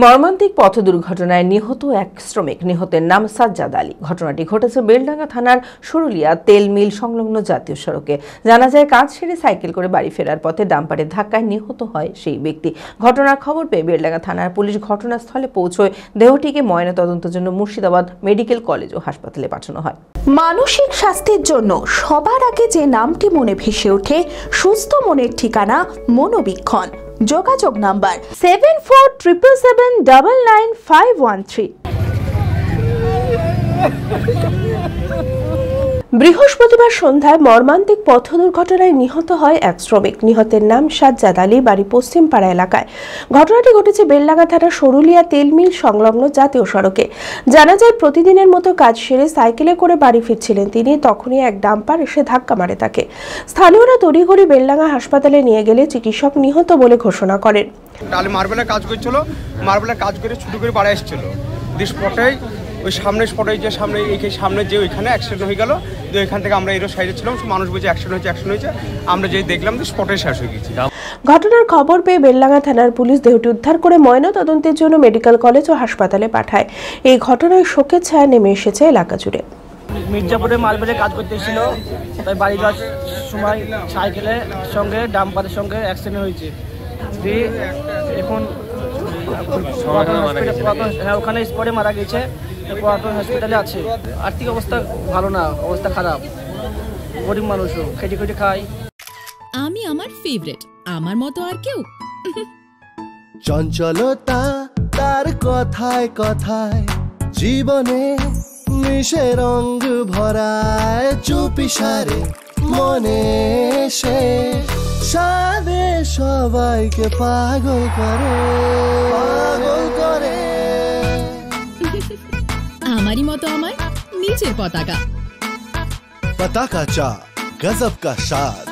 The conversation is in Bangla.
মর্মান্তিক পথ দুর্ঘটনায় নিহত এক শ্রমিক। নিহতের নাম সাজ্জাদ আলী। ঘটনাটি ঘটেছে বেলডাঙ্গা থানার সরুলিয়া তেল মিল সংলগ্ন জাতীয় সড়কে। জানা যায়, কাজ সেরে সাইকেল করে বাড়ি ফেরার পথে ডাম্পারের ধাক্কায় নিহত হয় সেই ব্যক্তি। ঘটনার খবর পেয়ে বেলডাঙ্গা থানার পুলিশ ঘটনাস্থলে পৌঁছয়। দেহটিকে ময়নাতদন্তের জন্য মুর্শিদাবাদ মেডিকেল কলেজ ও হাসপাতালে পাঠানো হয়। মানসিক স্বাস্থ্যের জন্য সবার আগে যে নামটি মনে ভেসে ওঠে, সুস্থ মনের ঠিকানা মনোবীক্ষণ। যোগাযোগ নাম্বার 7477799513। বৃহস্পতিবার সন্ধ্যায় মর্মান্তিক পথ দুর্ঘটনায় নিহত হয় এক শ্রমিক। নিহতের নাম সাজ্জাদ আলী, বাড়ি পশ্চিমপাড়া এলাকায়। ঘটনাটি ঘটেছে বেলডাঙ্গা থানার সরুলিয়া তেল মিল সংলগ্ন জাতীয় সড়কে। জানা যায়, প্রতিদিনের মতো কাজ সেরে সাইকেলে করে বাড়ি ফিরছিলেন তিনি। তখনই এক ডাম্পার এসে ধাক্কা মারে তাকে। স্থানীয়রা তড়িঘড়ি বেলডাঙ্গা হাসপাতালে নিয়ে গেলে চিকিৎসক নিহত বলে ঘোষণা করেন। মার্বেলের কাজ করছিল, মার্বেলের কাজ করে ছুটি করে বাড়ি এসেছিল। স্পটেই ওই স্পটে যে সামনে যে ওইখানে অ্যাক্সিডেন্ট হয়ে গেল। তো ওইখান থেকে আমরা এর সাইডে ছিলাম, মানুষ বলছে অ্যাক্সিডেন্ট হয়েছে। আমরা যেই দেখলাম যে স্পটে শেষ হয়ে গেছি। ঘটনার খবর পেয়ে বেলডাঙ্গা থানার পুলিশ দেহটি উদ্ধার করে ময়নাতদন্তের জন্য মেডিকেল কলেজ ও হাসপাতালে পাঠায়। এই ঘটনায় শোকের ছায়া নেমে এসেছে এলাকা জুড়ে। মির্জাপুরে মার্বেলে কাজ করতে এসেছিল, তাই বাড়ি যাওয়ার সময় সাইকেলের সঙ্গে ডাম্পারের সঙ্গে অ্যাক্সিডেন্ট হয়েছে। এখন ওখানে স্পটে মারা গেছে, হসপিটালে আছে। আর্থিক অবস্থা ভালো না, অবস্থা খারাপ। গরিব মানুষও খেটে খেটে খায়। আমি আমার ফেভারিট, আমার মতো আর কেউ। চঞ্চলতা তার কথায় কথায় জীবনে মিশে রঙ ভরায়। চুপি সারে মনে সে সাদে সবাইকে পাগল করে। আমারই মতো আমার নিচের পতাকা। पताका चा गजब का शाद।